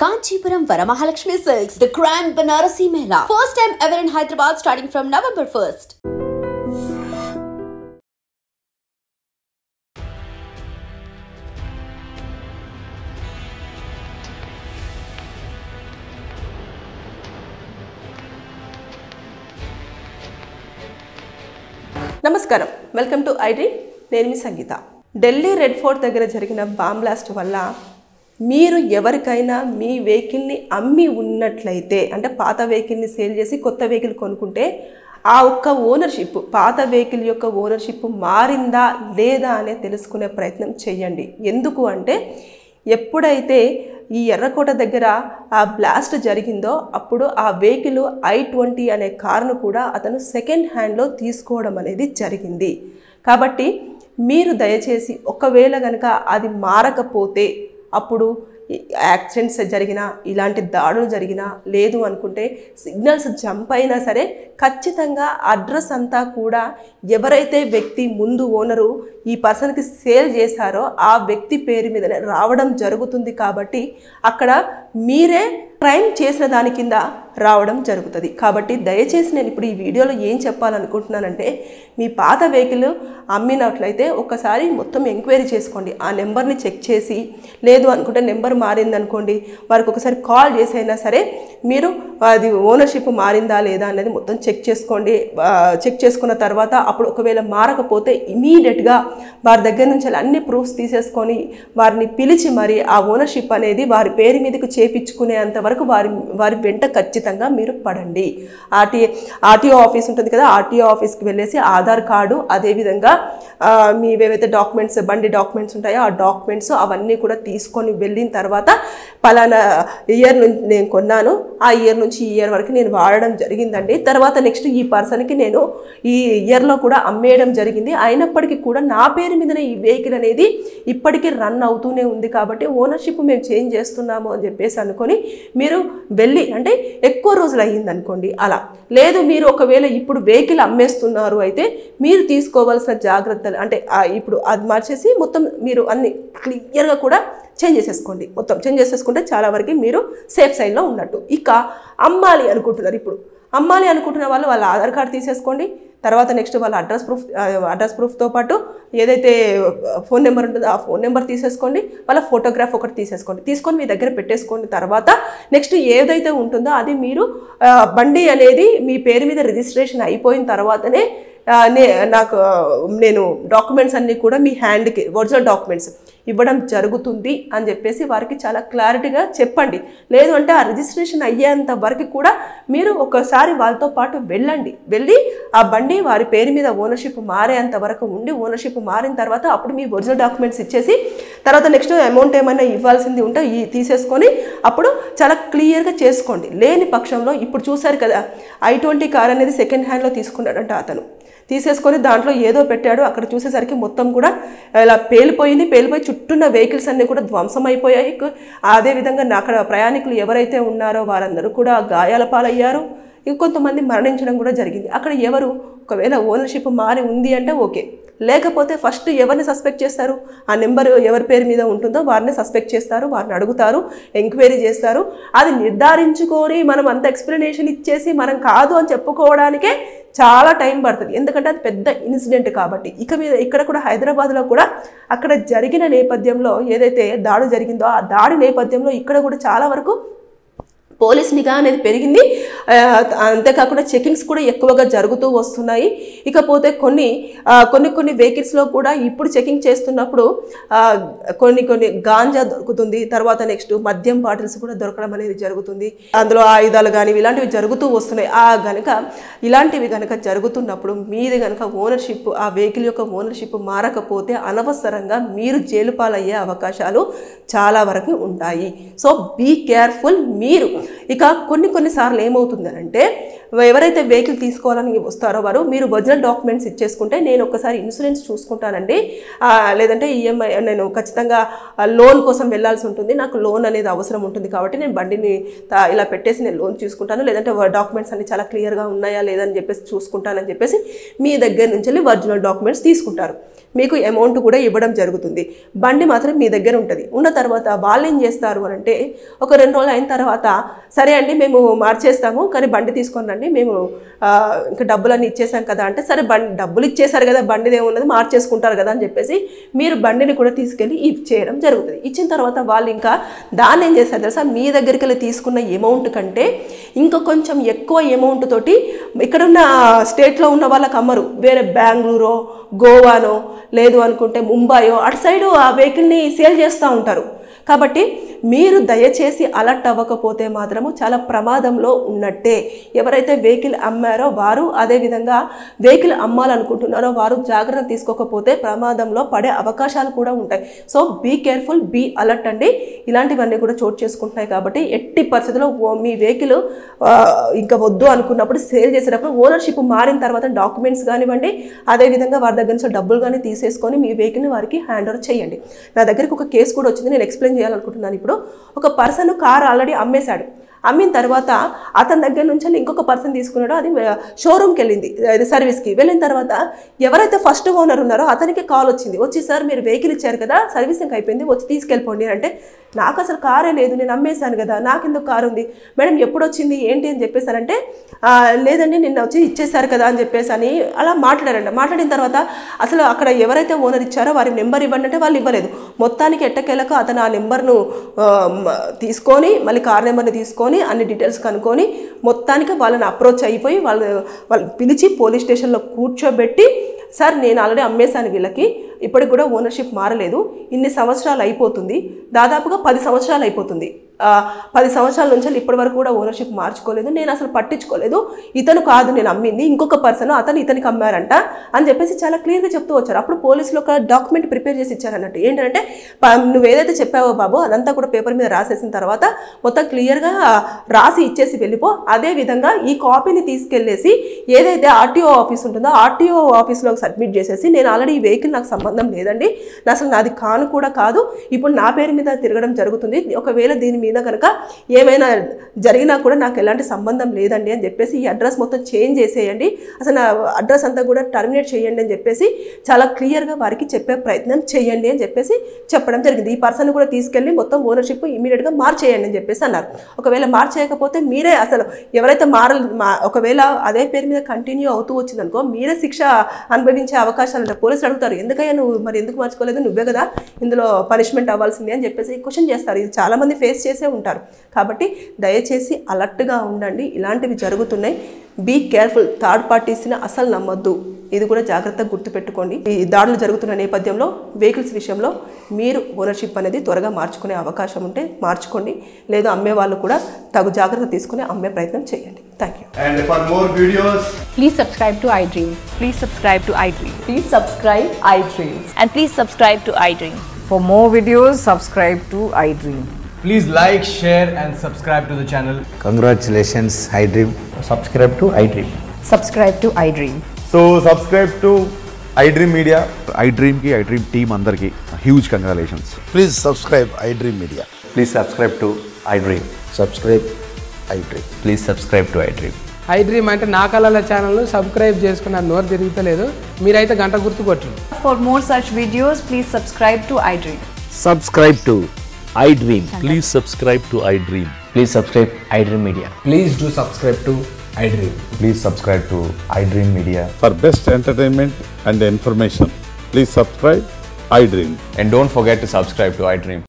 Kanchipuram Varamahalakshmi Silks, the Grand Banarasi Mela. First time ever in Hyderabad starting from November 1st. నమస్కారం welcome to iDream నేను మీ సంగీత Delhi red fort దగ్గర జరిగిన bomb blast వల్ల మీరు ఎవరికైనా మీ వెహికల్ని అమ్మి ఉన్నట్లయితే అంటే పాత వెహికల్ని సేల్ చేసి కొత్త వెహికల్ కొనుక్కుంటే ఆ ఒక్క ఓనర్షిప్ పాత వెహికల్ యొక్క ఓనర్షిప్ మారిందా లేదా అనే తెలుసుకునే ప్రయత్నం చేయండి. ఎందుకు అంటే ఎప్పుడైతే ఈ ఎర్రకోట దగ్గర ఆ బ్లాస్ట్ జరిగిందో అప్పుడు ఆ వెహికల్ i20 అనే కారును కూడా అతను సెకండ్ హ్యాండ్లో తీసుకోవడం అనేది జరిగింది. కాబట్టి మీరు దయచేసి ఒకవేళ కనుక అది మారకపోతే అప్పుడు యాక్సిడెంట్స్ జరిగినా ఇలాంటి దాడులు జరిగినా లేదు అనుకుంటే సిగ్నల్స్ జంప్ అయినా సరే ఖచ్చితంగా అడ్రస్ అంతా కూడా ఎవరైతే వ్యక్తి ముందు ఓనరు ఈ పర్సన్కి సేల్ చేశారో ఆ వ్యక్తి పేరు మీదనే రావడం జరుగుతుంది. కాబట్టి అక్కడ మీరే క్రైమ్ చేసిన దాని కింద రావడం జరుగుతుంది. కాబట్టి దయచేసి నేను ఇప్పుడు ఈ వీడియోలో ఏం చెప్పాలనుకుంటున్నానంటే మీ పాత వెహికల్ అమ్మినట్లయితే ఒకసారి మొత్తం ఎంక్వైరీ చేసుకోండి. ఆ నెంబర్ని చెక్ చేసి లేదు అనుకుంటే నెంబర్ మారిందనుకోండి వారికి ఒకసారి కాల్ చేసి అయినా సరే మీరు అది ఓనర్షిప్ మారిందా లేదా అనేది మొత్తం చెక్ చేసుకోండి. చెక్ చేసుకున్న తర్వాత అప్పుడు ఒకవేళ మారకపోతే ఇమీడియట్గా వారి దగ్గర నుంచి అన్ని ప్రూఫ్స్ తీసేసుకొని వారిని పిలిచి మరి ఆ ఓనర్షిప్ అనేది వారి పేరు మీదకు చేపించుకునేంత వరకు వారి వెంట ఖచ్చితంగా మీరు పడండి. ఆర్టీఓ ఆఫీస్ ఉంటుంది కదా, ఆర్టీఓ ఆఫీస్కి వెళ్ళేసి ఆధార్ కార్డు అదేవిధంగా మీవేవైతే డాక్యుమెంట్స్ బండి డాక్యుమెంట్స్ ఉంటాయో ఆ డాక్యుమెంట్స్ అవన్నీ కూడా తీసుకొని వెళ్ళిన తర్వాత పలానా ఇయర్ నుంచి నేను కొన్నాను, ఆ ఇయర్ నుంచి ఈ ఇయర్ వరకు నేను వాడడం జరిగిందండి, తర్వాత నెక్స్ట్ ఈ పర్సన్కి నేను ఈ ఇయర్లో కూడా అమ్మేయడం జరిగింది, అయినప్పటికీ కూడా నా పేరు మీదనే ఈ వెహికల్ అనేది ఇప్పటికీ రన్ అవుతూనే ఉంది కాబట్టి ఓనర్షిప్ మేము చేంజ్ చేస్తున్నాము అని చెప్పేసి అనుకొని మీరు వెళ్ళి అంటే ఎక్కువ రోజులు అయ్యింది అనుకోండి అలా లేదు మీరు ఒకవేళ ఇప్పుడు వెహికల్ అమ్మేస్తున్నారు అయితే మీరు తీసుకోవాల్సిన జాగ్రత్తలు అంటే ఇప్పుడు అది మార్చేసి మొత్తం మీరు అన్ని క్లియర్గా కూడా చేంజ్ చేసేసుకోండి. మొత్తం చేంజ్ చేసేసుకుంటే చాలా వరకు మీరు సేఫ్ సైడ్లో ఉన్నట్టు. ఇక అమ్మాలి అనుకుంటున్నారు, ఇప్పుడు అమ్మాలి అనుకుంటున్న వాళ్ళు వాళ్ళ ఆధార్ కార్డు తీసేసుకోండి. తర్వాత నెక్స్ట్ వాళ్ళ అడ్రస్ ప్రూఫ్తో పాటు ఏదైతే ఫోన్ నెంబర్ ఉంటుందో ఆ ఫోన్ నెంబర్ తీసేసుకోండి, వాళ్ళ ఫోటోగ్రాఫ్ ఒకటి తీసుకొని మీ దగ్గర పెట్టేసుకోండి. తర్వాత నెక్స్ట్ ఏదైతే ఉంటుందో అది మీరు బండి అనేది మీ పేరు మీద రిజిస్ట్రేషన్ అయిపోయిన తర్వాతనే నేను డాక్యుమెంట్స్ అన్నీ కూడా మీ హ్యాండ్కి ఒరిజినల్ డాక్యుమెంట్స్ ఇవ్వడం జరుగుతుంది అని చెప్పేసి వారికి చాలా క్లారిటీగా చెప్పండి. లేదు అంటే ఆ రిజిస్ట్రేషన్ అయ్యేంత వరకు కూడా మీరు ఒకసారి వాళ్ళతో పాటు వెళ్ళి ఆ బండి వారి పేరు మీద ఓనర్షిప్ మారేంత వరకు ఉండి ఓనర్షిప్ మారిన తర్వాత అప్పుడు మీ ఒరిజినల్ డాక్యుమెంట్స్ ఇచ్చేసి తర్వాత నెక్స్ట్ అమౌంట్ ఏమైనా ఇవ్వాల్సింది ఉంటే తీసేసుకొని అప్పుడు చాలా క్లియర్గా చేసుకోండి. లేని పక్షంలో ఇప్పుడు చూశారు కదా i20 కార్ అనేది సెకండ్ హ్యాండ్లో తీసుకున్నాడంట అతను, తీసేసుకొని దాంట్లో ఏదో పెట్టాడు, అక్కడ చూసేసరికి మొత్తం కూడా ఇలా పేలిపోయి చుట్టూన్న వెహికల్స్ అన్నీ కూడా ధ్వంసం అయిపోయాయి. అదేవిధంగా అక్కడ ప్రయాణికులు ఎవరైతే ఉన్నారో వారందరూ కూడా గాయాల పాలయ్యారు, ఇంకొంతమంది మరణించడం కూడా జరిగింది. అక్కడ ఎవరు ఒకవేళ ఓనర్షిప్ మారి ఉంది అంటే ఓకే, లేకపోతే ఫస్ట్ ఎవరిని సస్పెక్ట్ చేస్తారు, ఆ నెంబర్ ఎవరి పేరు మీద ఉంటుందో వారిని సస్పెక్ట్ చేస్తారు, వారిని అడుగుతారు, ఎంక్వైరీ చేస్తారు. అది నిర్ధారించుకొని మనం అంత ఎక్స్ప్లెనేషన్ ఇచ్చేసి మనం కాదు అని చెప్పుకోవడానికే చాలా టైం పడుతుంది, ఎందుకంటే అది పెద్ద ఇన్సిడెంట్ కాబట్టి. ఇక్కడ కూడా హైదరాబాద్లో కూడా అక్కడ జరిగిన నేపథ్యంలో ఏదైతే దాడి జరిగిందో ఆ దాడి నేపథ్యంలో ఇక్కడ కూడా చాలా వరకు పోలీస్ నిఘా అనేది పెరిగింది. అంతేకాకుండా చెకింగ్స్ కూడా ఎక్కువగా జరుగుతూ వస్తున్నాయి. ఇకపోతే కొన్ని వెహికల్స్లో కూడా ఇప్పుడు చెకింగ్ చేస్తున్నప్పుడు కొన్ని గాంజా దొరుకుతుంది, తర్వాత నెక్స్ట్ మద్యం బాటిల్స్ కూడా దొరకడం అనేది జరుగుతుంది, అందులో ఆయుధాలు కానీ ఇలాంటివి జరుగుతూ వస్తున్నాయి. ఇలాంటివి కనుక జరుగుతున్నప్పుడు మీది కనుక ఓనర్షిప్ ఆ వెహికల్ యొక్క ఓనర్షిప్ మారకపోతే అనవసరంగా మీరు జైలు పాలయ్యే అవకాశాలు చాలా వరకు ఉంటాయి. So be careful. మీరు ఇక కొన్నిసార్లు ఏమవుతుందనంటే ఎవరైతే వెహికల్ తీసుకోవాలని వస్తారో వారు మీరు ఒరిజినల్ డాక్యుమెంట్స్ ఇచ్చేసుకుంటే నేను ఒకసారి ఇన్సూరెన్స్ చూసుకుంటానండి, లేదంటే ఈఎంఐ నేను ఖచ్చితంగా లోన్ కోసం వెళ్ళాల్సి ఉంటుంది, నాకు లోన్ అనేది అవసరం ఉంటుంది కాబట్టి నేను బండిని ఇలా పెట్టేసి నేను లోన్ చూసుకుంటాను, లేదంటే డాక్యుమెంట్స్ అన్ని చాలా క్లియర్గా ఉన్నాయా లేదని చెప్పేసి చూసుకుంటానని చెప్పేసి మీ దగ్గర నుంచి వెళ్ళి ఒరిజినల్ డాక్యుమెంట్స్ తీసుకుంటారు. మీకు అమౌంట్ కూడా ఇవ్వడం జరుగుతుంది. బండి మాత్రం మీ దగ్గర ఉంటుంది. ఉన్న తర్వాత వాళ్ళు ఏం చేస్తారు అని అంటే ఒక 2 రోజులు అయిన తర్వాత సరే అండి మేము మార్చేస్తాము కానీ బండి తీసుకొని రండి, మేము ఇంకా డబ్బులన్నీ ఇచ్చేసాం కదా అంటే సరే డబ్బులు ఇచ్చేసారు కదా బండిది ఏమున్నది మార్చేసుకుంటారు కదా అని చెప్పేసి మీరు బండిని కూడా తీసుకెళ్ళి ఇచ్చేయడం జరుగుతుంది. ఇచ్చిన తర్వాత వాళ్ళు ఇంకా దాన్ని ఏం చేస్తారు తెలుసా, మీ దగ్గరికి వెళ్ళి తీసుకున్న అమౌంట్ కంటే ఇంకా కొంచెం ఎక్కువ అమౌంట్ తోటి ఇక్కడున్న స్టేట్లో ఉన్న వాళ్ళకి అమ్మరు, వేరే బెంగళూరో గోవానో లేదు అనుకుంటే ముంబైయో అటు సైడు ఆ వెహికల్ని సేల్ చేస్తూ ఉంటారు. కాబట్టి మీరు దయచేసి అలర్ట్ అవ్వకపోతే మాత్రము చాలా ప్రమాదంలో ఉన్నట్టే. ఎవరైతే వెహికల్ అమ్మారో వారు, అదేవిధంగా వెహికల్ అమ్మాలనుకుంటున్నారో వారు జాగ్రత్త తీసుకోకపోతే ప్రమాదంలో పడే అవకాశాలు కూడా ఉంటాయి. So be careful, be alert అండి. ఇలాంటివన్నీ కూడా చోటు చేసుకుంటున్నాయి కాబట్టి ఎట్టి పరిస్థితుల్లో మీ వెహికల్ ఇంకా వద్దు అనుకున్నప్పుడు సేల్ చేసేటప్పుడు ఓనర్షిప్ మారిన తర్వాత డాక్యుమెంట్స్ కానివ్వండి, అదేవిధంగా వారి దగ్గర నుంచి డబ్బులు కానీ తీసేసుకొని మీ వెహికల్ని వారికి హ్యాండ్ ఓవర్ చేయండి. నా దగ్గరికి ఒక కేసు కూడా వచ్చింది, నేను ఎక్స్ప్లెయిన్ చేయాలనుకుంటున్నాను. ఇప్పుడు ఒక పర్సన్ కార్ ఆల్రెడీ అమ్మేశాడు. అమ్మిన తర్వాత అతని దగ్గర నుంచి ఇంకొక పర్సన్ తీసుకున్నాడో అది షోరూమ్కి వెళ్ళింది, అది సర్వీస్కి వెళ్ళిన తర్వాత ఎవరైతే ఫస్ట్ ఓనర్ ఉన్నారో అతనికి కాల్ వచ్చింది, వచ్చి సార్ మీరు వెహికల్ ఇచ్చారు కదా సర్వీసింగ్ అయిపోయింది వచ్చి తీసుకెళ్ళిపోండి అంటే నాకు అసలు కారే లేదు నేను అమ్మేశాను కదా నాకెందుకు కారు ఉంది మేడం ఎప్పుడు వచ్చింది ఏంటి అని చెప్పేసానంటే లేదండి నిన్న వచ్చి ఇచ్చేశారు కదా అని చెప్పేసి అని అలా మాట్లాడారంట. మాట్లాడిన తర్వాత అసలు అక్కడ ఎవరైతే ఓనర్ ఇచ్చారో వారి నెంబర్ ఇవ్వండి అంటే వాళ్ళు ఇవ్వలేదు. మొత్తానికి ఎట్టకేలకు అతను ఆ నెంబర్ను తీసుకొని మళ్ళీ కార్ నెంబర్ని తీసుకొని అన్ని డీటెయిల్స్ కనుక్కొని మొత్తానికి వాళ్ళని అప్రోచ్ అయిపోయి వాళ్ళు పిలిచి పోలీస్ స్టేషన్లో కూర్చోబెట్టి సార్ నేను ఆల్రెడీ అమ్మేశాను వీళ్ళకి, ఇప్పటికి కూడా ఓనర్షిప్ మారలేదు, ఇన్ని సంవత్సరాలు అయిపోతుంది, దాదాపుగా 10 సంవత్సరాలు అయిపోతుంది, 10 సంవత్సరాల నుంచి ఇప్పటి వరకు కూడా ఓనర్షిప్ మార్చుకోలేదు, నేను అసలు పట్టించుకోలేదు, ఇతను కాదు నేను అమ్మింది ఇంకొక పర్సన్ అతను ఇతనికి అమ్మారంట అని చెప్పేసి చాలా క్లియర్గా చెప్తూ వచ్చారు. అప్పుడు పోలీసులు ఒక డాక్యుమెంట్ ప్రిపేర్ చేసి ఇచ్చారన్నట్టు. ఏంటంటే నువ్వు ఏదైతే చెప్పావో బాబు అదంతా కూడా పేపర్ మీద రాసేసిన తర్వాత మొత్తం క్లియర్గా రాసి ఇచ్చేసి వెళ్ళిపో, అదేవిధంగా ఈ కాపీని తీసుకెళ్ళేసి ఏదైతే ఆర్టీఓ ఆఫీస్ ఉంటుందో ఆర్టీఓ ఆఫీస్లో సబ్మిట్ చేసేసి నేను ఆల్రెడీ ఈ వెహికల్ నాకు సంబంధం లేదండి, అసలు నాది కాను కూడా కాదు, ఇప్పుడు నా పేరు మీద తిరగడం జరుగుతుంది, ఒకవేళ దీని మీద కనుక ఏమైనా జరిగినా కూడా నాకు ఎలాంటి సంబంధం లేదండి అని చెప్పేసి ఈ అడ్రస్ మొత్తం చేంజ్ చేసేయండి, అసలు నా అడ్రస్ అంతా కూడా టర్మినేట్ చేయండి అని చెప్పేసి చాలా క్లియర్గా వారికి చెప్పే ప్రయత్నం చేయండి అని చెప్పేసి చెప్పడం జరిగింది. ఈ పర్సన్ కూడా తీసుకెళ్ళి మొత్తం ఓనర్షిప్ ఇమీడియట్గా మార్చేయండి అని చెప్పేసి అన్నారు. ఒకవేళ మార్చేయకపోతే మీరే అసలు ఎవరైతే ఒకవేళ అదే పేరు మీద కంటిన్యూ అవుతూ వచ్చిందనుకో మీరే శిక్ష అనుభవించే అవకాశాలు ఉంటాయి. పోలీసులు అడుగుతారు ఎందుకయ్యా నువ్వు మరి ఎందుకు మార్చుకోలేదు, నువ్వే కదా ఇందులో పనిష్మెంట్ అవ్వాల్సింది అని చెప్పేసి క్వశ్చన్ చేస్తారు. ఇది చాలామంది ఫేస్ చేసే ఉంటారు. కాబట్టి దయచేసి అలర్ట్గా ఉండండి, ఇలాంటివి జరుగుతున్నాయి. బీ కేర్ఫుల్, థర్డ్ పార్టీస్ని అసలు నమ్మొద్దు, ఇది కూడా జాగ్రత్తగా గుర్తుపెట్టుకోండి. ఈ దాడులు జరుగుతున్న నేపథ్యంలో వెహికల్స్ విషయంలో మీరు ఓనర్షిప్ అనేది త్వరగా మార్చుకునే అవకాశం ఉంటే మార్చుకోండి, లేదా అమ్మే వాళ్ళు కూడా తగు జాగ్రత్త తీసుకుని అమ్మే ప్రయత్నం చేయండి. Thank you. And for more videos, please subscribe to iDream. Please subscribe to iDream. Please subscribe iDream. And please subscribe to iDream. For more videos, subscribe to iDream. please like, share and subscribe to the channel. Congratulations, iDream. Subscribe to iDream. Subscribe to iDream. So subscribe to iDream Media. iDream ki iDream team andarki huge congratulations. Please subscribe iDream Media. Please subscribe to iDream. Subscribe iDream. Please subscribe to iDream. iDream అంటే నా కళల channel subscribe చేసుకున్న నోరు తిరుగుతలేదు, మీరైతే గంట గుర్తు కొట్టండి. For more such videos, please subscribe to iDream. Subscribe to iDream. Please subscribe to iDream. Please subscribe iDream Media. Please do subscribe to iDream. Please subscribe to iDream Media. For best entertainment and information, please subscribe iDream. And don't forget to subscribe to iDream.